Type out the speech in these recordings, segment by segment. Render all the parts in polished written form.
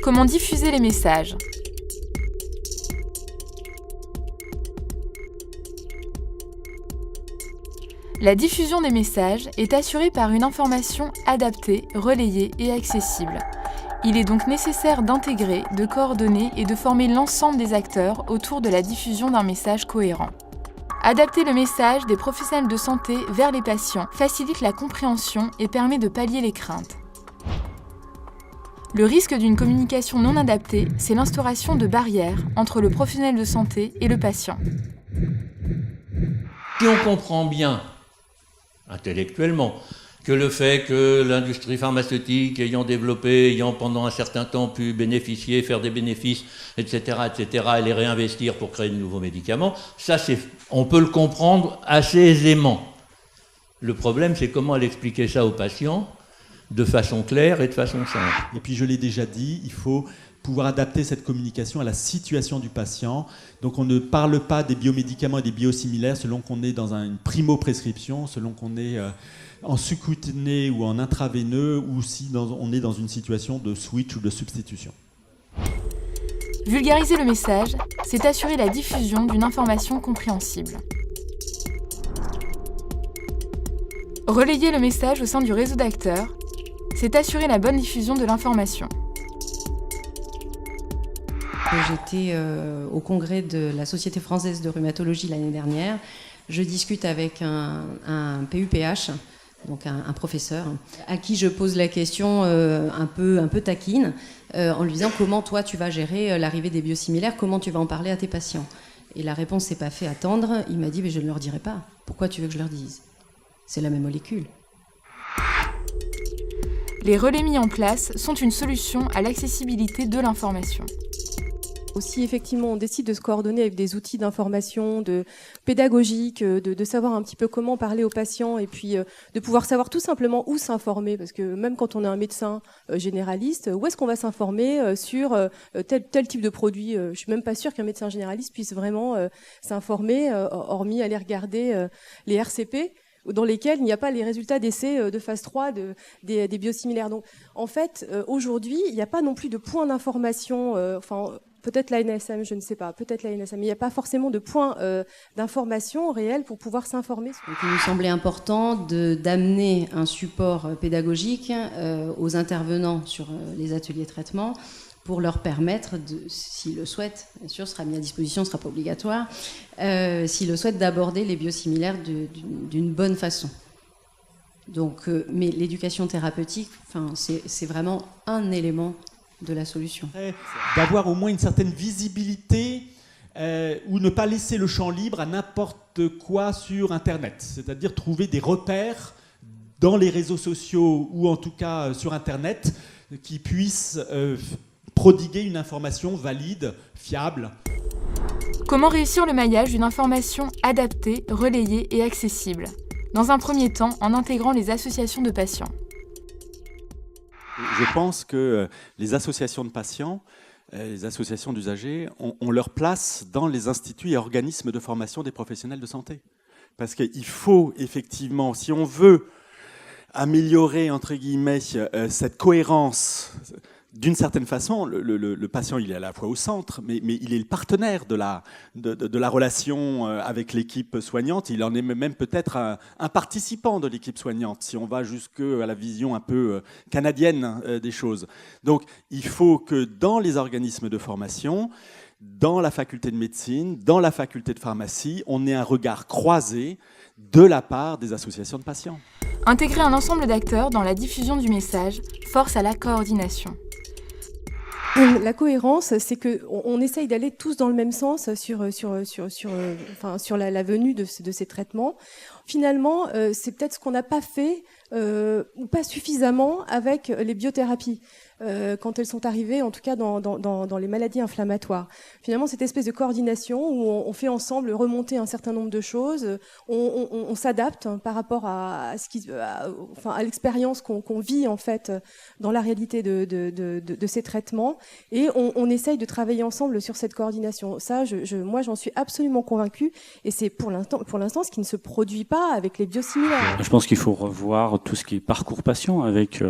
Comment diffuser les messages ? La diffusion des messages est assurée par une information adaptée, relayée et accessible. Il est donc nécessaire d'intégrer, de coordonner et de former l'ensemble des acteurs autour de la diffusion d'un message cohérent. Adapter le message des professionnels de santé vers les patients facilite la compréhension et permet de pallier les craintes. Le risque d'une communication non adaptée, c'est l'instauration de barrières entre le professionnel de santé et le patient. Si on comprend bien, intellectuellement, que le fait que l'industrie pharmaceutique ayant développé, ayant pendant un certain temps pu bénéficier, faire des bénéfices, etc., et les réinvestir pour créer de nouveaux médicaments, ça on peut le comprendre assez aisément. Le problème, c'est comment aller expliquer ça aux patients de façon claire et de façon simple. Et puis je l'ai déjà dit, il faut pouvoir adapter cette communication à la situation du patient. Donc on ne parle pas des biomédicaments et des biosimilaires selon qu'on est dans une primo-prescription, selon qu'on est en sous-cutané ou en intraveineux, ou si on est dans une situation de switch ou de substitution. Vulgariser le message, c'est assurer la diffusion d'une information compréhensible. Relayer le message au sein du réseau d'acteurs, c'est assurer la bonne diffusion de l'information. J'étais au congrès de la Société française de rhumatologie l'année dernière. Je discute avec un PUPH, donc un professeur, à qui je pose la question un peu taquine, en lui disant comment toi tu vas gérer l'arrivée des biosimilaires, comment tu vas en parler à tes patients. Et la réponse s'est pas fait attendre. Il m'a dit mais je ne leur dirai pas. Pourquoi tu veux que je leur dise ? C'est la même molécule. Les relais mis en place sont une solution à l'accessibilité de l'information. Si effectivement on décide de se coordonner avec des outils d'information, pédagogiques, de savoir un petit peu comment parler aux patients et puis de pouvoir savoir tout simplement où s'informer, parce que même quand on est un médecin généraliste, où est-ce qu'on va s'informer sur tel type de produit ? Je suis même pas sûre qu'un médecin généraliste puisse vraiment s'informer, hormis aller regarder les RCP, dans lesquels il n'y a pas les résultats d'essais de phase 3 des biosimilaires. Donc, en fait, aujourd'hui, il n'y a pas non plus de points d'information, peut-être la NSM, je ne sais pas, peut-être la NSM, mais il n'y a pas forcément de points d'information réels pour pouvoir s'informer. Donc, il nous semblait important d'amener un support pédagogique aux intervenants sur les ateliers de traitement, pour leur permettre, s'ils le souhaitent, bien sûr, sera mis à disposition, ce ne sera pas obligatoire, s'ils le souhaitent, d'aborder les biosimilaires d'une bonne façon. Donc, mais l'éducation thérapeutique, c'est vraiment un élément de la solution. D'avoir au moins une certaine visibilité ou ne pas laisser le champ libre à n'importe quoi sur Internet. C'est-à-dire trouver des repères dans les réseaux sociaux ou en tout cas sur Internet qui puissent prodiguer une information valide, fiable. Comment réussir le maillage d'une information adaptée, relayée et accessible ? Dans un premier temps, en intégrant les associations de patients. Je pense que les associations de patients, les associations d'usagers ont leur place dans les instituts et organismes de formation des professionnels de santé. Parce qu'il faut effectivement, si on veut améliorer, entre guillemets, cette cohérence. D'une certaine façon, le patient, il est à la fois au centre, mais il est le partenaire de la relation avec l'équipe soignante. Il en est même peut-être un participant de l'équipe soignante, si on va jusqu'à la vision un peu canadienne des choses. Donc, il faut que dans les organismes de formation, dans la faculté de médecine, dans la faculté de pharmacie, on ait un regard croisé de la part des associations de patients. Intégrer un ensemble d'acteurs dans la diffusion du message force à la coordination. La cohérence, c'est qu'on essaye d'aller tous dans le même sens sur la venue de ces traitements. Finalement, c'est peut-être ce qu'on n'a pas fait ou pas suffisamment avec les biothérapies. Quand elles sont arrivées, en tout cas dans les maladies inflammatoires. Finalement, cette espèce de coordination où on fait ensemble remonter un certain nombre de choses, on s'adapte par rapport à l'expérience qu'on vit en fait dans la réalité de ces traitements, et on essaye de travailler ensemble sur cette coordination. Ça, moi, j'en suis absolument convaincue, et c'est pour l'instant ce qui ne se produit pas avec les biosimilaires. Je pense qu'il faut revoir tout ce qui est parcours patient avec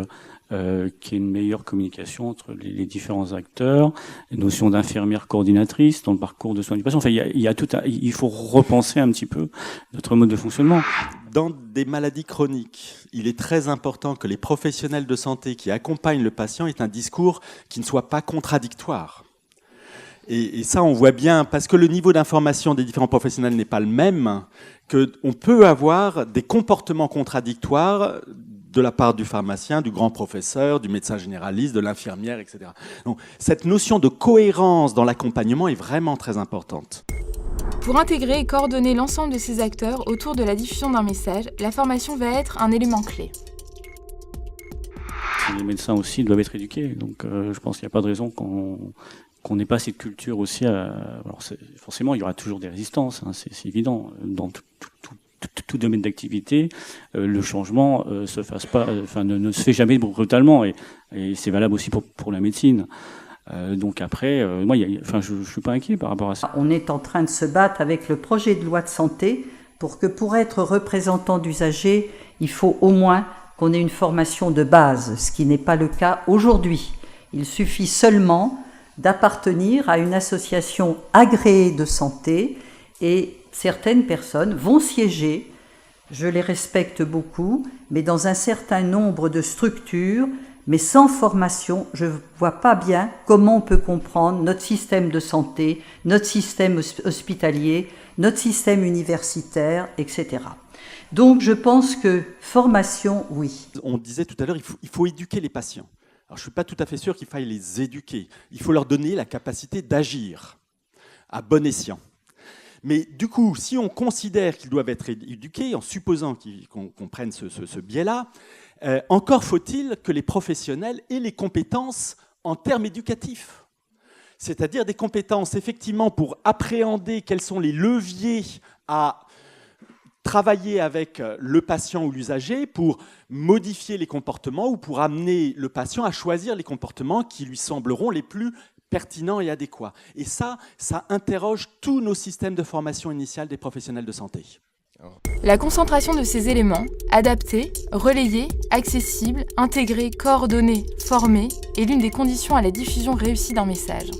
qu'il y ait une meilleure communication entre les différents acteurs, la notion d'infirmière coordinatrice dans le parcours de soins du patient. Enfin, il faut repenser un petit peu notre mode de fonctionnement. Dans des maladies chroniques, il est très important que les professionnels de santé qui accompagnent le patient aient un discours qui ne soit pas contradictoire. Et ça, on voit bien, parce que le niveau d'information des différents professionnels n'est pas le même, qu'on peut avoir des comportements contradictoires de la part du pharmacien, du grand professeur, du médecin généraliste, de l'infirmière, etc. Donc, cette notion de cohérence dans l'accompagnement est vraiment très importante. Pour intégrer et coordonner l'ensemble de ces acteurs autour de la diffusion d'un message, la formation va être un élément clé. Les médecins aussi doivent être éduqués, donc je pense qu'il n'y a pas de raison qu'on n'ait pas cette culture aussi. Alors forcément, il y aura toujours des résistances, hein, c'est évident. Dans tout domaine d'activité, le changement ne se fait jamais brutalement, et c'est valable aussi pour la médecine. Donc après, moi, je suis pas inquiet par rapport à ça. On est en train de se battre avec le projet de loi de santé pour être représentant d'usagers, il faut au moins qu'on ait une formation de base, ce qui n'est pas le cas aujourd'hui. Il suffit seulement d'appartenir à une association agréée de santé, et certaines personnes vont siéger, je les respecte beaucoup, mais dans un certain nombre de structures, mais sans formation, je ne vois pas bien comment on peut comprendre notre système de santé, notre système hospitalier, notre système universitaire, etc. Donc je pense que formation, oui. On disait tout à l'heure, il faut éduquer les patients. Alors, je ne suis pas tout à fait sûr qu'il faille les éduquer. Il faut leur donner la capacité d'agir à bon escient. Mais du coup, si on considère qu'ils doivent être éduqués, en supposant qu'on prenne ce biais-là, encore faut-il que les professionnels aient les compétences en termes éducatifs. C'est-à-dire des compétences, effectivement, pour appréhender quels sont les leviers à travailler avec le patient ou l'usager pour modifier les comportements ou pour amener le patient à choisir les comportements qui lui sembleront les plus pertinents et adéquats. Et ça interroge tous nos systèmes de formation initiale des professionnels de santé. La concentration de ces éléments, adaptés, relayés, accessibles, intégrés, coordonnés, formés, est l'une des conditions à la diffusion réussie d'un message.